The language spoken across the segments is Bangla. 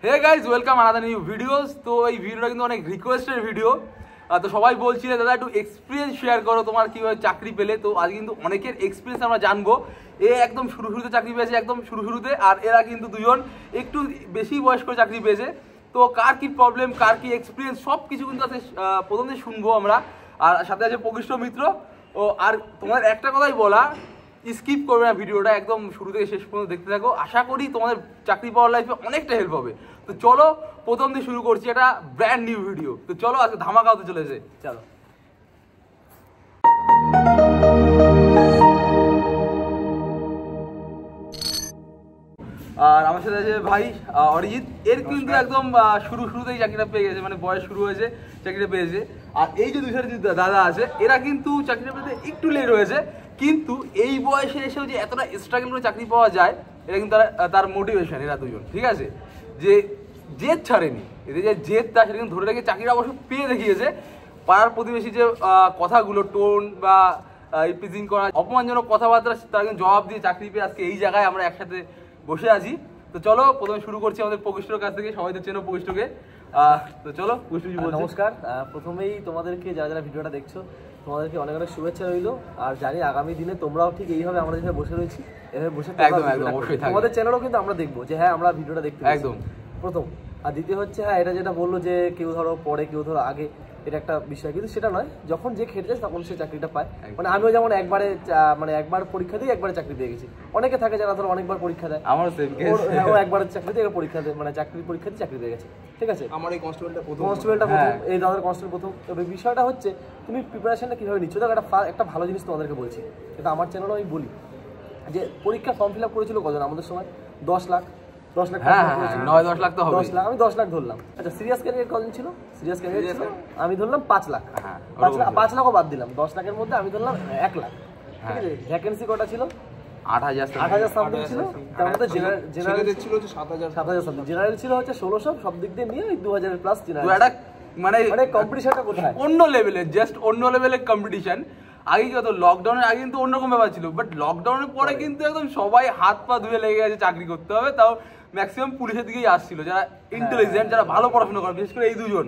হে guys welcome another new videos. তো এই ভিডিওটা কিন্তু অনেক রিকোয়েস্টেড ভিডিও। তো সবাই বলছিলে দাদা একটু এক্সপিরিয়েন্স শেয়ার করো তোমার কীভাবে চাকরি পেলে। তো আজ কিন্তু অনেকের এক্সপিরিয়েন্স আমরা জানবো। এ একদম শুরুতে চাকরি পেয়েছে, একদম শুরুতে, আর এরা কিন্তু দুজন একটু বেশি বয়স করে চাকরি পেয়েছে। তো কার কি প্রবলেম, কার কি এক্সপিরিয়েন্স, সব কিছু কিন্তু প্রথমে শুনবো আমরা। আর সাথে আছে প্রকৃষ্ট মিত্র। ও আর তোমার একটা কথাই বলা, স্কিপ করবে না ভিডিওটা, একদম শুরু থেকে শেষ পর্যন্ত দেখতে থাকো। আশা করি তোমাদের চাকরি পাওয়ার লাইফে অনেকটা হেল্প হবে। তো চলো প্রথম দিয়ে শুরু করছি একটা ব্র্যান্ড নিউ ভিডিও। তো চলো আজকে ধামাকা হতে চলেছে, চলো। আর আমার সাথে আছে ভাই অরিজিৎ। এর কিন্তু একদম শুরুতেই চাকরিটা পেয়ে গেছে, মানে বয়স শুরু হয়েছে, চাকরিটা পেয়েছে। আর এই যে দুইটা দাদা আছে, এরা কিন্তু চাকরিটা পেতে একটু লেট হয়েছে, কিন্তু এই বয়সে এসেও যে এতটা স্ট্রাগল করে চাকরি পাওয়া যায়, এটা কিন্তু তার মোটিভেশন। এরা দুজন ঠিক আছে, যে জেদ ছাড়েনি, এদের যে জেদটা সেটা কিন্তু ধরে রেখে চাকরিটা অবশ্য পেয়ে দেখিয়েছে। পাড়ার প্রতিবেশী যে কথাগুলো, টোন বা প্রিজিং করা অপমানজনক কথাবার্তা, তারা কিন্তু জবাব দিয়ে চাকরি পেয়ে আজকে এই জায়গায় আমরা একসাথে বসে আছি। তো চলো প্রথমে শুরু করছি আমাদের প্রকৃষ্টর কাছ থেকে। সবাই তো চেনো প্রকৃষ্টকে, তো চলো প্রকৃষ্টজি বলছি। নমস্কার। প্রথমেই তোমাদেরকে যারা যারা ভিডিওটা দেখছো তোমাদেরকে অনেক অনেক শুভেচ্ছা রইলো। আর জানি আগামী দিনে তোমরাও ঠিক এইভাবে আমরা যেভাবে বসে রয়েছি এভাবে বসে অবশ্যই তোমাদের চ্যানেলও কিন্তু আমরা দেখবো যে হ্যাঁ আমরা ভিডিওটা দেখতে একদম প্রথম। আর দ্বিতীয় হচ্ছে হ্যাঁ এটা যেটা বললো যে কেউ ধরো পরে কেউ ধরো আগে, এটা একটা বিষয়, কিন্তু সেটা নয়, যখন যে খেটে যায় তখন সে চাকরিটা পায়। মানে আমিও যেমন একবার পরীক্ষা দিয়ে একবারে চাকরি পেয়ে গেছি। অনেকে থাকে যারা ধরো অনেকবার পরীক্ষা দেয়, ও একবার চাকরি দিয়ে পরীক্ষা দেয়, মানে চাকরির পরীক্ষা দিয়ে চাকরি পেয়ে গেছে। ঠিক আছে, আমার এই কনস্টেবলটা প্রথম, এই দাদার কনস্টেবল প্রথম। তবে বিষয়টা হচ্ছে তুমি প্রিপারেশনটা কিভাবে নিচ্ছ। দেখো একটা ভালো জিনিস তোমাদেরকে বলছি, এটা আমার চ্যানেলও আমি বলি, যে পরীক্ষা ফর্ম ফিল আপ করেছিল কজন আমাদের সময়? 10 লাখ। 10 লাখ, 9-10 লাখ তো হবে। 10 লাখ, আমি 10 লাখ ধরলাম। আচ্ছা সিরিয়াস ক্যান্ডিডেট কজন ছিল? সিরিয়াস ক্যান্ডিডেট ছিল আমি ধরলাম 5 লাখ। 5 লাখও বাদ দিলাম, 10 লাখের মধ্যে আমি ধরলাম 1 লাখ। ঠিক আছে, ভ্যাকেন্সি কটা ছিল? 8,000 সামথিং ছিল। তার মধ্যে জেনারেল ছিল হচ্ছে 7,000 সামথিং। জেনারেল ছিল হচ্ছে 1600, সব দিক দিয়ে নিয়ে 2000 প্লাস জেনারেল। মানে কম্পিটিশনটা কোথায়? অন্য লেভেলে, জাস্ট অন্য লেভেলের কম্পিটিশন। আগে কি হতো, লকডাউনের আগে কিন্তু অন্যরকম ব্যাপার ছিল, বাট লকডাউনের পরে কিন্তু একদম সবাই হাত পা ধুয়ে লেগে গেছে চাকরি করতে হবে। তাও ম্যাক্সিমাম পুলিশের দিকেই আসছিল, যারা ইন্টেলিজেন্ট, যারা ভালো পড়াশোনা করে, বিশেষ করে এই দুজন।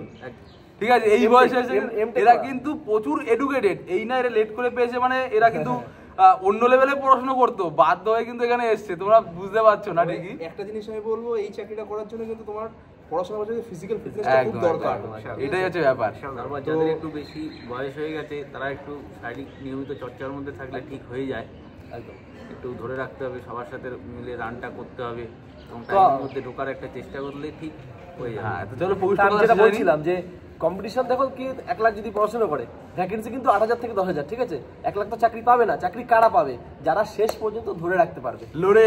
ঠিক আছে, এই বয়সে এরা কিন্তু প্রচুর এডুকেটেড। এই না এরা লেট করে পেয়েছে, মানে এরা কিন্তু অন্য লেভেলে পড়াশোনা করতো, বাধ্য হয়ে কিন্তু এখানে এসছে। তোমরা বুঝতে পারছো না? ঠিকই একটা জিনিস আমি বলবো, এই চাকরিটা করার জন্য কিন্তু তোমার পড়াশোনার পাশাপাশি ফিজিক্যাল ফিটনেসটা খুব দরকার। এটাই হচ্ছে ব্যাপার। তারপর যাদের একটু বেশি বয়স হয়ে গেছে তারা একটু শারীরিক নিয়মিত চর্চার মধ্যে থাকলে ঠিক হয়ে যায়। একদম একটু ধরে রাখতে হবে, সবার সাথে মিলে রানটা করতে হবে এবং টাইমের মধ্যে ঢোকার একটা চেষ্টা করলে ঠিক হয়ে যায়। হ্যাঁ, তো চলো যেটা বলছিলাম যে কম্পিটিশন দেখো, কি 1 লাখ যদি পড়াশোনা করে, ভ্যাকেন্সি কিন্তু 8,000 থেকে 10,000। ঠিক আছে, 1 লাখ তো চাকরি পাবে না। চাকরি কারা পাবে? যারা শেষ পর্যন্ত ধরে রাখতে পারবে, লড়ে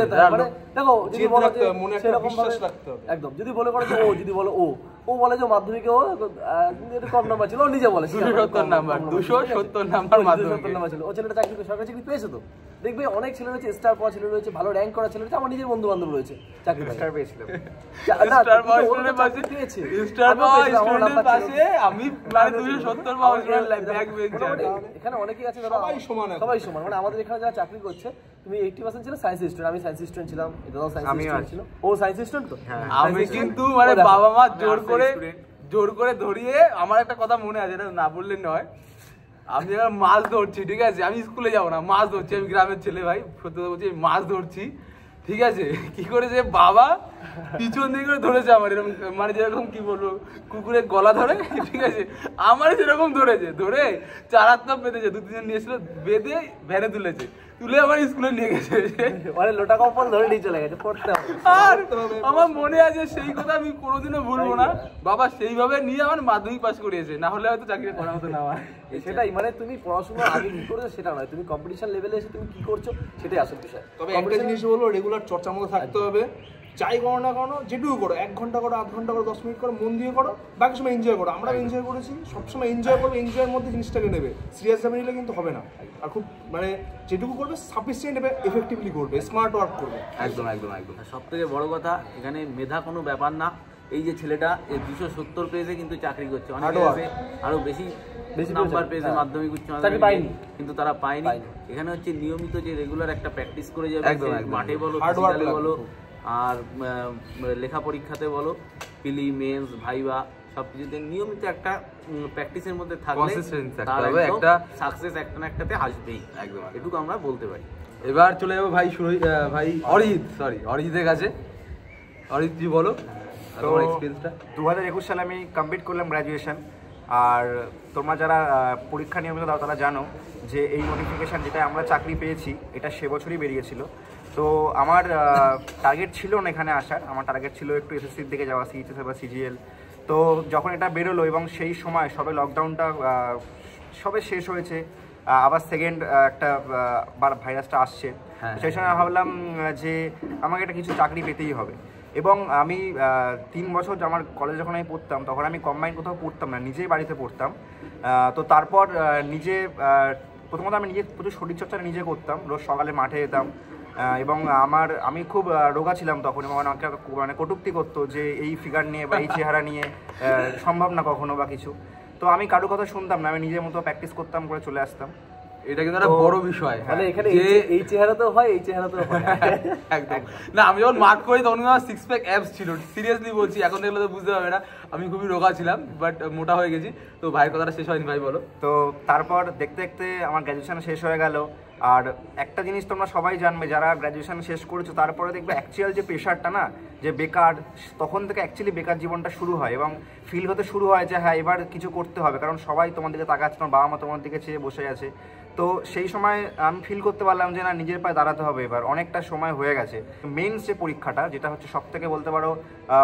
যেতে হবে। মানে দেখো, যদি বলো যে সেরকম ভাবে একদম, যদি বলে করে যে ও, যদি বলো ও বলে যে মাধ্যমিকে ও কম নাম্বার ছিল, ও নিজে বলে 270 নাম্বার মাধ্যমিকে ছিল। ও ছেলেটা চাকরি, সরকারি চাকরি পেয়েছে। তো দেখবে অনেক ছেলে রয়েছে, স্টার পাওয়া ছেলে রয়েছে, ভালো র্যাঙ্ক করা ছেলে রয়েছে। আমার নিজের বন্ধু বান্ধব রয়েছে চাকরি পেয়েছিলাম। এখানে অনেকেই আছে, সবাই সমান। মানে আমাদের এখানে যারা চাকরি করছে, তুমি 80% ছিল সায়েন্স স্টুডেন্ট, আমি সায়েন্স স্টুডেন্ট ছিলাম, এটাও সায়েন্স স্টুডেন্ট ছিল। ও সায়েন্স স্টুডেন্ট। তো আমি কিন্তু মানে বাবা মা জোর করে ধরিয়ে, আমার একটা কথা মনে আছে, এটা না বললে নয়। আমি যখন মাছ ধরছি, ঠিক আছে, আমি স্কুলে যাবো না, মাছ ধরছি, আমি গ্রামের ছেলে ভাই, সত্যি কথা বলছি, মাছ ধরছি। ঠিক আছে, কি করেছে বাবা, পিছন দিকে করে ধরেছে আমার, এরকম মানে যেরকম কি বলবো, কুকুরের গলা ধরে, ঠিক আছে, আমার সেরকম ধরেছে, ধরে 4 হাত বেঁধেছে, 2-3 নিয়ে এসেছিল, বেঁধে ভ্যানে তুলেছে, তুলে আমার স্কুলে নিয়ে গেছে, লোটা কম্পল ধরে নিয়ে চলে গেছে পড়তে। আর আমার মনে আছে সেই কথা আমি কোনোদিনও ভুলবো না। বাবা সেইভাবে নিয়ে আমার মাধ্যমিক পাস করিয়েছে, না হলে হয়তো চাকরি করা হতো না আমার। সেটাই, মানে তুমি পড়াশোনা আগে কি করেছো সেটা নয়, তুমি কম্পিটিশন লেভেলে এসে তুমি কি করছো সেটাই আসল বিষয়। তবে একটা জিনিস বলবো, রেগুলার চর্চার মধ্যে থাকতে হবে। যাই করো না কেন, যেটুকু করো, 1 ঘন্টা করো, 1/2 ঘন্টা করো, 10 মিনিট করো, মন দিয়ে করো, বাকি সময় এনজয় করো। আমরা এনজয় করেছি, সবসময় এনজয় করবো, এনজয়ের মধ্যে জিনিসটাকে নেবে। সিরিয়াস ভাবে নিলে কিন্তু হবে না। আর খুব মানে যেটুকু করবে সাফিসিয়েন্ট এফেক্টিভলি করবে, স্মার্ট ওয়ার্ক করবে। একদম একদম একদম। সব থেকে বড় কথা, এখানে মেধা কোনো ব্যাপার না। এই যে ছেলেটা 270 পেয়েছে কিন্তু চাকরি করছে, অনেকে আছে আরো বেশি নাম্বার পেয়েছে মাধ্যমিক উচ্চ মাধ্যমিক, কিন্তু তারা পায়নি। এখানে হচ্ছে নিয়মিত যে রেগুলার একটা প্র্যাকটিস করে যাবে, মাঠে বলো, ফিজিক্যালি বলো, আর লেখা পরীক্ষাতে বলো, পিলি, মেন্স, ভাইবা সব কিছুতে নিয়মিত একটা প্র্যাকটিসের মধ্যে থাকলে তার একটা সাকসেস একটা না একটাতে আসবেই, একদম এটুকু আমরা বলতে পারি। এবার চলে যাবো ভাই অরিজিতের কাছে। অরিজিৎ জি বলো তোমার এক্সপেরিয়েন্সটা। 2021 সালে আমি কমপ্লিট করলাম গ্র্যাজুয়েশন। আর তোমরা যারা পরীক্ষা নিয়মিত দাও তারা জানো যে এই নোটিফিকেশান যেটা আমরা চাকরি পেয়েছি এটা সে বছরই বেরিয়েছিল। তো আমার টার্গেট ছিল না এখানে আসার, আমার টার্গেট ছিল একটু এসএসসির দিকে যাওয়া, সিএইচএস বা সিজিএল। তো যখন এটা বেরোলো এবং সেই সময় সবে লকডাউনটা সবে শেষ হয়েছে, আবার সেকেন্ড একটা ভাইরাসটা আসছে, সেই সময় ভাবলাম যে আমাকে একটা কিছু চাকরি পেতেই হবে। এবং আমি 3 বছর আমার কলেজে যখন আমি পড়তাম তখন আমি কম্বাইন কোথাও পড়তাম না, নিজেই বাড়িতে পড়তাম। তো তারপর নিজে প্রথমত আমি নিজে প্রচুর শরীরচর্চাটা নিজে করতাম, রোজ সকালে মাঠে যেতাম। এবং আমি খুব রোগা ছিলাম তখন, এবং আমাকে মানে কটূক্তি করতো যে এই ফিগার নিয়ে বা এই চেহারা নিয়ে সম্ভব না কখনো বা কিছু। তো আমি কারো কথা শুনতাম না, আমি নিজের মতো প্র্যাকটিস করতাম, করে চলে আসতাম। এটা কিন্তু একটা বড় বিষয়, মানে এখানে এই চেহারাতেও হয়, এই চেহারাতেও হয় একদম। না আমি যখন মার্ক করি তখন আমার 6 প্যাক অ্যাবস ছিল, সিরিয়াসলি বলছি, এখন দেখলে তো বুঝতে পারবে না, আমি খুবই রোগা ছিলাম বাট মোটা হয়ে গেছি। তো ভাইয়ের কথাটা শেষ হয়নি, ভাই বলো। তো তারপর দেখতে দেখতে আমার গ্র্যাজুয়েশন শেষ হয়ে গেল। আর একটা জিনিস তোমরা সবাই জানবে যারা গ্র্যাজুয়েশন শেষ করেছো, তারপরে দেখবে অ্যাকচুয়াল যে প্রেশারটা না, যে বেকার, তখন থেকে অ্যাকচুয়ালি বেকার জীবনটা শুরু হয় এবং ফিল হতে শুরু হয় যে হ্যাঁ এবার কিছু করতে হবে, কারণ সবাই তোমার দিকে তাকাচ্ছে, তোমার বাবা মা তোমার দিকে চেয়ে বসে আছে। তো সেই সময় আমি ফিল করতে পারলাম যে না, নিজের পায়ে দাঁড়াতে হবে, এবার অনেকটা সময় হয়ে গেছে। মেইনস যে পরীক্ষাটা, যেটা হচ্ছে সব থেকে বলতে পারো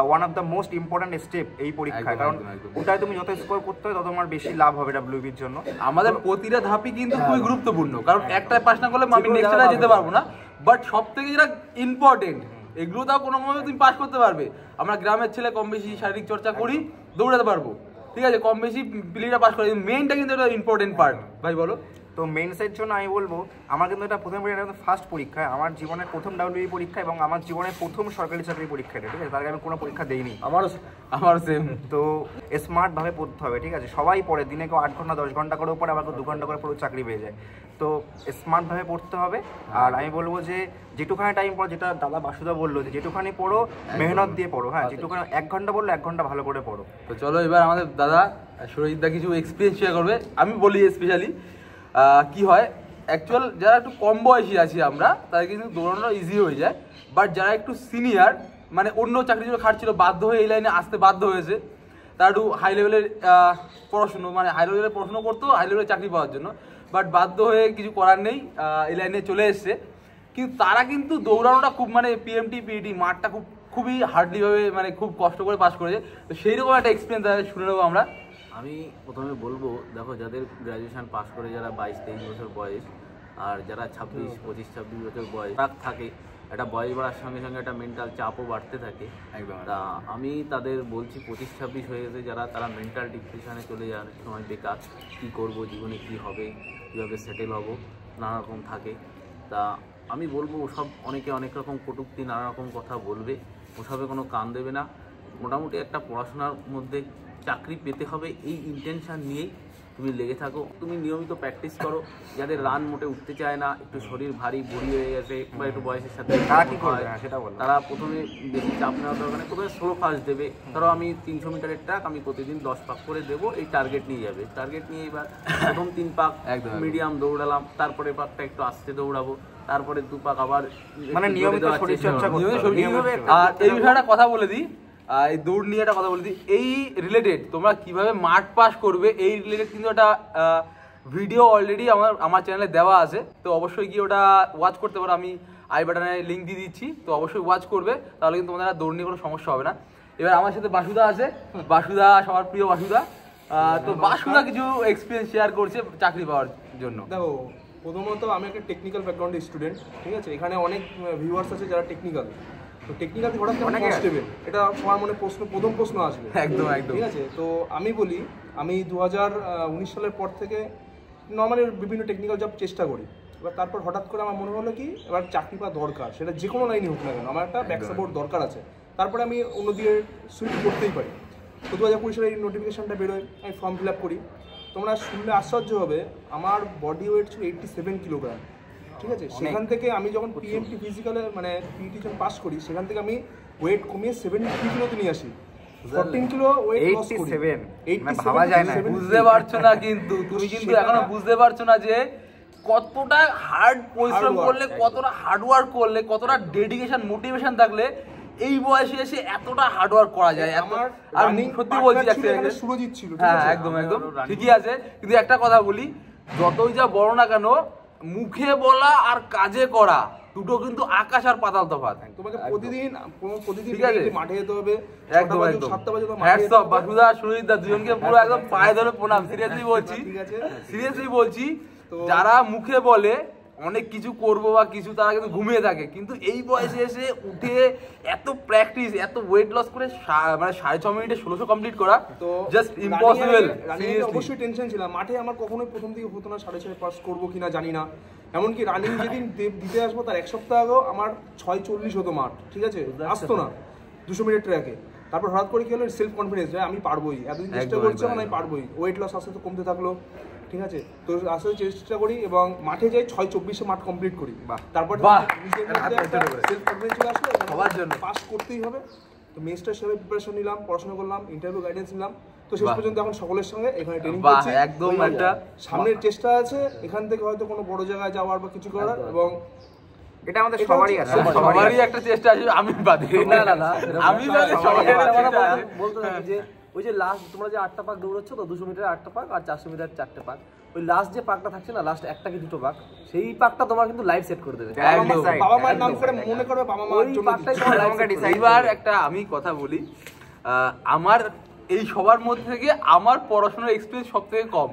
one of the most important step এই পরীক্ষায়, কারণ ওটাই তুমি যত স্কোর করতে হয় তত তোমার বেশি লাভ হবে ডাব্লিউবির জন্য। আমাদের প্রতিটা ধাপই কিন্তু খুবই গুরুত্বপূর্ণ, কারণ একটাই পাস না করলে আমি নেক্সট যেতে পারবো না। বাট সব থেকে যেটা ইম্পর্টেন্ট, এগুলো তাও কোনো মতে তুমি পাস করতে পারবে। আমরা গ্রামের ছেলে কম বেশি শারীরিক চর্চা করি, দৌড়াতে পারবো, ঠিক আছে, কম বেশি প্লেটা পাস করে, মেইনটা কিন্তু একটা ইম্পর্টেন্ট পার্ট। ভাই বলো। তো মেন্সের জন্য আমি বলবো, আমার কিন্তু এটা প্রথম ফার্স্ট পরীক্ষা, আমার জীবনের প্রথম ডাব্লিউবি পরীক্ষা এবং আমার জীবনের প্রথম সরকারি চাকরি পরীক্ষা, ঠিক আছে, তার আগে আমি কোনো পরীক্ষা দেইনি। আমারও সেম। তো স্মার্টভাবে পড়তে হবে, ঠিক আছে, সবাই পড়ে, দিনে কেউ 8 ঘন্টা 10 ঘন্টা করেও পড়ে, আবার কেউ 2 ঘন্টা করে পড়ে চাকরি পেয়ে যায়। তো স্মার্টভাবে পড়তে হবে। আর আমি বলবো যে যেটুখানি টাইম পড়ো, যেটা দাদা বাসুদা বললো যে যেটুখানি পড়ো মেহনত দিয়ে পড়ো, হ্যাঁ, যেটুখানি 1 ঘন্টা পড়লো 1 ঘন্টা ভালো করে পড়ো। তো চলো এবার আমাদের দাদা সুরজিৎ দা কিছু এক্সপিরিয়েন্স শেয়ার করবে। আমি বলি স্পেশালি কি হয়, অ্যাকচুয়াল যারা একটু কম বয়সী আছি আমরা, তাদের কিন্তু দৌড়ানো ইজি হয়ে যায়। বাট যারা একটু সিনিয়র, মানে অন্য চাকরি জন্য খাটছিল, বাধ্য হয়ে এই লাইনে আসতে বাধ্য হয়েছে, তারা একটু হাই লেভেলের পড়াশুনো, মানে হাই লেভেলের পড়াশুনো করতো হাই লেভেলের চাকরি পাওয়ার জন্য, বাট বাধ্য হয়ে কিছু করার নেই এই লাইনে চলে এসছে। কিন্তু তারা কিন্তু দৌড়ানোটা খুব, মানে পিএমটি পিইটি মাঠটা খুবই হার্ডলিভাবে, মানে খুব কষ্ট করে পাস করেছে। তো সেই রকম একটা এক্সপিরিয়েন্স শুনে নেবো আমরা। আমি প্রথমে বলবো, দেখো যাদের গ্র্যাজুয়েশন পাস করে যারা 22-23 বছর বয়স, আর যারা 25-26 বছর বয়স থাকে, একটা বয়স বাড়ার সঙ্গে সঙ্গে একটা মেন্টাল চাপও বাড়তে থাকে। তা আমি তাদের বলছি 25-26 হয়ে গেছে যারা, তারা মেন্টাল ডিপ্রেশনে চলে যাওয়ার সময় বেকার, কী করবো, জীবনে কী হবে, কীভাবে সেটেল হবো, নানা রকম থাকে। তা আমি বলবো ওসব অনেকে অনেক রকম কটূক্তি নানা রকম কথা বলবে, ওসবে কোনো কান দেবে না। মোটামুটি একটা পড়াশোনার মধ্যে চাকরি পেতে হবে এই ইন্টেনশন নিয়েই তুমি লেগে থাকো। তুমি নিয়মিত প্র্যাকটিস করো। যাদের রান মোটে উঠতে চায় না, একটু শরীর ভারী বুড়ি হয়ে গেছে বা একটু বয়সের সাথে, তারা প্রথমে বেশি চাপ নেওয়ার দরকার নেই, প্রথমে স্লো ফাস্ট দেবে। ধরো আমি 300 মিটারের ট্র্যাক আমি প্রতিদিন 10 পাক করে দেবো, এই টার্গেট নিয়ে যাবে। টার্গেট নিয়ে এবার প্রথম 3 পাক মিডিয়াম দৌড়ালাম, তারপরে পাকটা একটু আস্তে দৌড়াবো, তারপরে 2 পাক আবার, মানে নিয়মিত শরীরচর্চা করতে হবে। আর এই বিষয়টা কথা বলে দিই, এই দৌড় নিয়ে একটা কথা বলে দিই, এই রিলেটেড তোমরা কিভাবে মাঠ পাস করবে এই রিলেটেড কিন্তু একটা ভিডিও অলরেডি আমার চ্যানেলে দেওয়া আছে। তো অবশ্যই গিয়ে ওটা ওয়াচ করতে পারো, আমি আই বাটনে লিঙ্ক দিয়ে দিচ্ছি, তো অবশ্যই ওয়াচ করবে, তাহলে কিন্তু তোমাদের দৌড় নিয়ে কোনো সমস্যা হবে না। এবার আমার সাথে বাসুদা আছে, বাসুদা সবার প্রিয় বাসুদা। তো বাসুদা কিছু এক্সপিরিয়েন্স শেয়ার করছে চাকরি পাওয়ার জন্য। দেখো, প্রথমত আমি একটা টেকনিক্যাল ব্যাকগ্রাউন্ডের স্টুডেন্ট, ঠিক আছে, এখানে অনেক ভিউয়ার্স আছে যারা টেকনিক্যাল, তো টেকনিক্যাল হঠাৎ অনেক কনস্টেবল, এটা সবার মনে প্রথম প্রশ্ন আসবে, একদম একদম, ঠিক আছে। তো আমি বলি, আমি 2019 সালের পর থেকে নর্মালি বিভিন্ন টেকনিক্যাল জব চেষ্টা করি। এবার তারপর হঠাৎ করে আমার মনে হলো কি এবার চাকরি পাওয়া দরকার, সেটা যে কোনো লাইনে হোক না কেন, আমার একটা ব্যাক সাপোর্ট দরকার আছে, তারপরে আমি অন্যদিকে সুইচ করতেই পারি। তো 2020 সালে এই নোটিফিকেশনটা বেরোয়, আমি ফর্ম ফিল আপ করি। তোমরা শুনলে আশ্চর্য হবে, আমার বডি ওয়েট ছিল 87 কিলোগ্রাম, ঠিক আছে, সেখান থেকে আমি যখন পিএমটি ফিজিক্যালে মানে পিটি যখন পাস করি, সেখান থেকে আমি ওয়েট কমিয়ে 73 কিলোতে নিয়ে আসি। 14 কিলো ওয়েট লস করি। 87 ভাবা যায় না। বুঝতে পারছো না কিন্তু তুমি কিন্তু এখনো বুঝতে পারছো না যে কতটা হার্ড পরিশ্রম করলে, কতটা হার্ড ওয়ার্ক করলে, কতটা ডেডিকেশন মোটিভেশন থাকলে এই বয়সে এসে এতটা হার্ড ওয়ার্ক করা যায়। আর সত্যি বলছি সুরজিৎ ছিল, হ্যাঁ একদম একদম ঠিকই আছে, কিন্তু একটা কথা বলি, যতই যা বড় না কেন মুখে বলা আর কাজে করা দুটো কিন্তু আকাশ আর পাতাল তফাৎ। তোমাকে প্রতিদিন ঠিক আছে মাঠে যেতে হবে, একদম একদম। হ্যাটস অফ বাসুদা সুরজিৎ দা দুজনকে পুরো একদম পায়ে ধরে প্রণাম। সিরিয়াসলি বলছি, সিরিয়াসলি বলছি, যারা মুখে বলে অনেক কিছু করবো বা কিছু, তারা কিন্তু ঘুমিয়ে থাকে, কিন্তু এই বয়সে এসে উঠে এত প্র্যাকটিস, এত ওয়েট লস করে মানে 6.5 মিনিটে 1600 কমপ্লিট করা তো জাস্ট ইম্পসিবল। অবশ্যই টেনশন ছিল, মাঠে আমার কখনোই প্রথম দিকে হতো না 6.5 পাস করবো কিনা জানি না। এমনকি রানিং যেদিন দিতে আসবো তার 1 সপ্তাহ আগেও আমার 6:40 হতো মাঠ, ঠিক আছে, আসতো না 200 মিটার ট্র্যাকে। তারপর হঠাৎ করে কি হলো, সেলফ কনফিডেন্স, আমি পারবোই, এতদিন চেষ্টা করছি আমি পারবোই। ওয়েট লস আস্তে আস্তে কমতে থাকলো, ঠিক আছে, তো আস্তে আস্তে চেষ্টা করি এবং মাঠে যাই 6:24 মাঠ কমপ্লিট করি। তারপর সেলফ কনফিডেন্স চলে আসলো, সবার জন্য পাস করতেই হবে। তো মেস্টার হিসেবে প্রিপারেশন নিলাম, পড়াশোনা করলাম, ইন্টারভিউ গাইডেন্স নিলাম, তো শেষ পর্যন্ত এখন সকলের সঙ্গে এখানে ট্রেনিং করছি। একদম একটা সামনের চেষ্টা আছে এখান থেকে হয়তো কোনো বড় জায়গায় যাওয়ার বা কিছু করার, এবং এটা আমাদের সবারই আছে, সবারই একটা চেষ্টা আছে, আমি বাদে না আমি বাদে সবারই বলতে থাকি যে ওই যে লাস্ট তোমরা যে 8টা পাক দৌড়চ্ছ তো, 200 মিটারে 8টা পাক আর 400 মিটার 4টে পাক, ওই লাস্ট যে পাকটা থাকছে না, লাস্ট একটা কি 2টো পাক, সেই পাকটা তোমার কিন্তু লাইফ সেট করে দেবে। বাবা মায়ের নাম করে মনে করবে, বাবা মায়ের জন্য এইবার একটা আমি কথা বলি, আমার এই সবার মধ্যে থেকে আমার পড়াশোনার এক্সপিরিয়েন্স সব থেকে কম।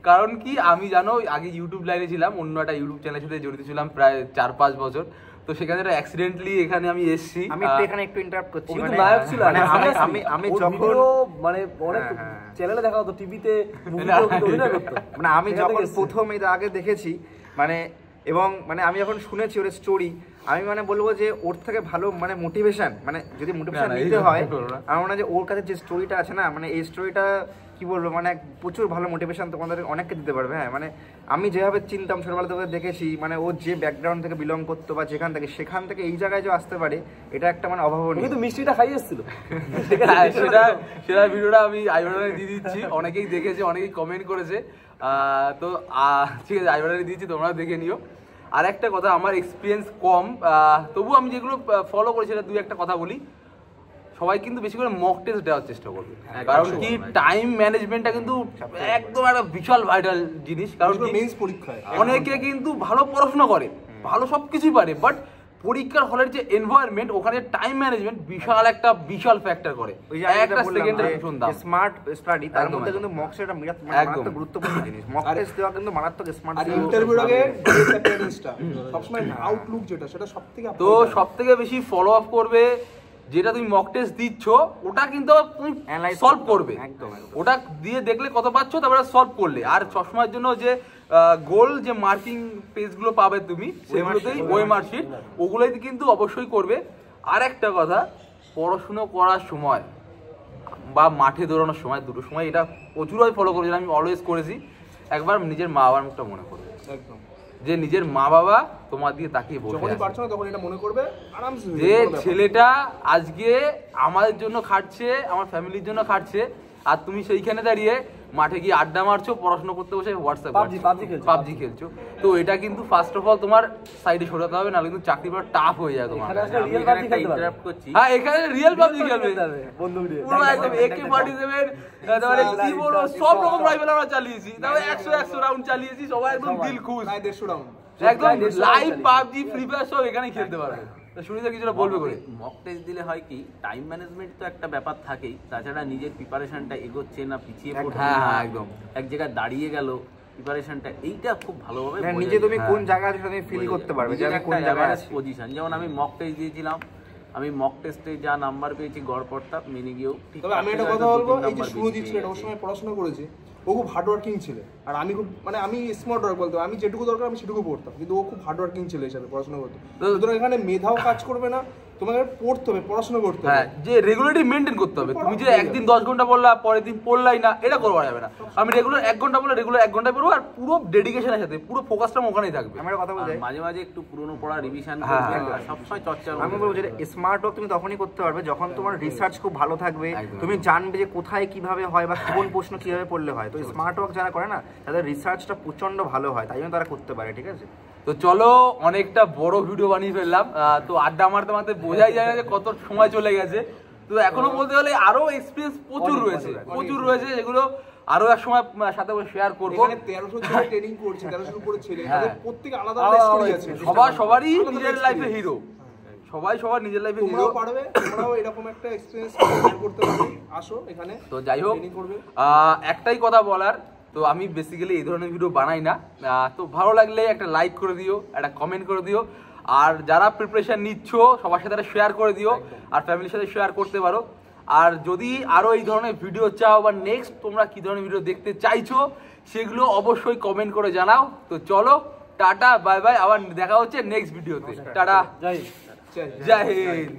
কারণ কি, আমি জানো আগে ইউটিউব লাইনে ছিলাম, অন্য একটা ইউটিউব চ্যানেলের সাথে জড়িত ছিলাম প্রায় 4-5 বছর। তো সেখানে অ্যাক্সিডেন্টলি এখানে আমি এসেছি। আমি এখানে একটু ইন্টারাপ্ট করছি, মানে নায়ক ছিল, মানে আমি যখন মানে অনেক চ্যানেলে দেখা হতো, টিভিতে মুভিতে অভিনয় করতো, মানে আমি যখন প্রথম এর আগে দেখেছি মানে, এবং মানে আমি যখন শুনেছি ওর স্টোরি, আমি মানে বলবো যে ওর থেকে ভালো মানে মোটিভেশন, মানে যদি মোটিভেশন নিতে হয়, আমার মনে হয় যে ওর কাছে যে স্টোরিটা আছে না, মানে এই স্টোরিটা কি বলবো, মানে প্রচুর ভালো মোটিভেশন তোমাদের অনেককে দিতে পারবে। হ্যাঁ, মানে আমি যেভাবে চিনতাম ছোটবেলা থেকে দেখেছি, মানে ও যে ব্যাকগ্রাউন্ড থেকে বিলং করতো বা যেখান থেকে এই জায়গায় যে আসতে পারে, এটা একটা মানে অভাবনীয়। কিন্তু মিষ্টিটা খাইয়ে এসেছিল, সেটা ভিডিওটা আমি আইবারে দিয়ে দিচ্ছি, অনেকেই দেখেছে, অনেকেই কমেন্ট করেছে, তো ঠিক আছে আইবারে দিয়েছি, তোমরা দেখে নিও। আর একটা কথা, আমার এক্সপিরিয়েন্স কম, তবু আমি যেগুলো ফলো করি সেটা 2-1টা কথা বলি। সবাই কিন্তু বেশি করে মক টেস্ট দেওয়ার চেষ্টা করবে, কারণ কি টাইম ম্যানেজমেন্টটা কিন্তু একদম একটা বিশাল ভাইটাল জিনিস। কারণ মেইনস পরীক্ষায় অনেকে কিন্তু ভালো পড়াশোনা করে, ভালো সবকিছুই পারে, বাট পরীক্ষার হলের যে এনভায়রনমেন্ট, ওখানে টাইম ম্যানেজমেন্ট বিশাল ফ্যাক্টর করে। একটা সেকেন্ডের শুনতাম স্মার্ট স্টাডি, তার মধ্যে কিন্তু মক টেস্ট একটা মারাত্মক গুরুত্বপূর্ণ জিনিস। মক টেস্ট দেওয়া কিন্তু মারাত্মক স্মার্ট। আর ইন্টারভিউর আগে অ্যাপিয়ারেন্সটা সবসময় আউটলুক যেটা, সেটা সবথেকে বেশি ফলো আপ করবে। যেটা তুমি মক টেস্ট দিচ্ছ ওটা কিন্তু তুমি সলভ করবে, ওটা দিয়ে দেখলে কত পাচ্ছ, তারপরে সলভ করলে। আর সবসময়ের জন্য যে গোল যে মার্কিং পেজগুলো পাবে তুমি, সেগুলোতেই ওই মার্কশিট, ওগুলোই কিন্তু অবশ্যই করবে। আর একটা কথা, পড়াশুনো করার সময় বা মাঠে দৌড়ানোর সময়, দুটো সময় এটা প্রচুর আমি ফলো করেছি, আমি অলওয়েজ করেছি, একবার নিজের মা বাবার মুখটা মনে করবে, একদম যে নিজের মা বাবা তোমার দিকে তাকিয়ে বলবে, যখনই পারছো না তখন এটা মনে করবে আরামসে, যে ছেলেটা আজকে আমাদের জন্য খাটছে, আমার ফ্যামিলির জন্য খাটছে, আর তুমি সেইখানে দাঁড়িয়ে মাঠে গিয়ে আড্ডা মারছো, পড়াশোনা করতে বসে হোয়াটসঅ্যাপ পাবজি খেলছো। তো এটা কিন্তু ফার্স্ট অফ অল তোমার সাইডে সরাতে হবে, নাহলে কিন্তু চাকরি পাওয়া টাফ হয়ে যায় তোমার। হ্যাঁ, এখানে রিয়েল পাবজি খেলবে পুরো একদম AK-47, তারপরে কি বলবো সব রকম রাইফেল আমরা চালিয়েছি, তারপরে 100 রাউন্ড চালিয়েছি, সবাই একদম দিল খুশ, 150 রাউন্ড একদম লাইভ পাবজি ফ্রি ফায়ার সব এখানেই খেলতে পারবে। শুনিতে কিছুটা বলবে করে মক টেস্ট দিলে হয় কি, টাইম ম্যানেজমেন্ট তো একটা ব্যাপার থাকেই, তাছাড়া নিজের প্রিপারেশনটা এগোচ্ছে না পিছিয়ে পড়ছে, হ্যাঁ একদম এক জায়গায় দাঁড়িয়ে গেল প্রিপারেশনটা, এইটা খুব ভালোভাবে নিজে তুমি কোন জায়গায় আছো তুমি ফিল করতে পারবে যে আমি কোন জায়গায় আছি পজিশন। যেমন আমি মক টেস্ট দিয়েছিলাম, আমি মক টেস্টে যা নাম্বার পেয়েছি গড়পড়তা মেনে গিয়েও ঠিক। তবে আমি একটা কথা বলবো, এই যে সুরজিৎ ছিল, ওর সময় পড়াশোনা করেছি, ও খুব হার্ড ওয়ার্কিং ছিল, আর আমি খুব মানে আমি স্মার্ট ওয়ার্ক বলতে, আমি যেটুকু দরকার আমি সেটুকু পড়তাম, কিন্তু ও খুব হার্ড ওয়ার্কিং ছিল হিসাবে পড়াশোনা করতো। সুতরাং এখানে মেধাও কাজ করবে না, তোমাকে পড়তে হবে, পড়াশোনা করতে হবে। হ্যাঁ, যে রেগুলারলি মেনটেন করতে হবে। তুমি যে একদিন 10 ঘন্টা পড়লা, পরের দিন পড়লাই না, এটা করা যাবে না। আমি রেগুলার 1 ঘন্টা বললে রেগুলার 1 ঘন্টা পড়বো, আর পুরো ডেডিকেশনের সাথে পুরো ফোকাসটা ওখানেই থাকবে। আমার কথা বলতে মাঝে মাঝে একটু পুরনো পড়া রিভিশন হ্যাঁ, করবে, আর সবসময় চর্চা আমি বলবো যে স্মার্ট ওয়ার্ক তুমি তখনই করতে পারবে যখন তোমার রিসার্চ খুব ভালো থাকবে, একদম। তুমি জানবে যে কোথায় কিভাবে হয় বা কোন প্রশ্ন কিভাবে পড়লে হয়। তো স্মার্ট ওয়ার্ক যারা করে না তাদের রিসার্চটা প্রচন্ড ভালো হয়, তাই জন্য তারা করতে পারে। ঠিক আছে, তো চলো, অনেকটা বড় ভিডিও বানিয়ে ফেললাম। তো আড্ডা মারতে মারতে বোঝাই যায় না যে কত সময় চলে গেছে। তো এখনো বলতে গেলে আরো এক্সপিরিয়েন্স প্রচুর রয়েছে, যেগুলো আরো এক সময় সাথে শেয়ার করবো। এখানে 1300 ছেলে ট্রেনিং করছে, 1300 উপরে ছেলে, তাদের প্রত্যেকে আলাদা আলাদা স্টোরি আছে। সবারই নিজের লাইফে হিরো, সবার নিজের লাইফে হিরো। তোমরাও পারবে, তোমরাও এরকম একটা এক্সপেরিয়েন্স শেয়ার করতে পারবে। আসো এখানে। তো যাই হোক, ট্রেনিং করবে। একটাই কথা বলার, তো আমি বেসিক্যালি এই ধরনের ভিডিও বানাই না। তো ভালো লাগলে একটা লাইক করে দিও, একটা কমেন্ট করে দিও, আর যারা প্রিপারেশন নিচ্ছ সবার সাথে শেয়ার করে দিও, আর ফ্যামিলির সাথে শেয়ার করতে পারো। আর যদি আরো এই ধরনের ভিডিও চাও বা নেক্সট তোমরা কি ধরনের ভিডিও দেখতে চাইছো সেগুলো অবশ্যই কমেন্ট করে জানাও। তো চলো, টাটা, বাই বাই, আবার দেখা হচ্ছে নেক্সট ভিডিওতে। টাটা, জয় হিন্দ। জয় হিন্দ।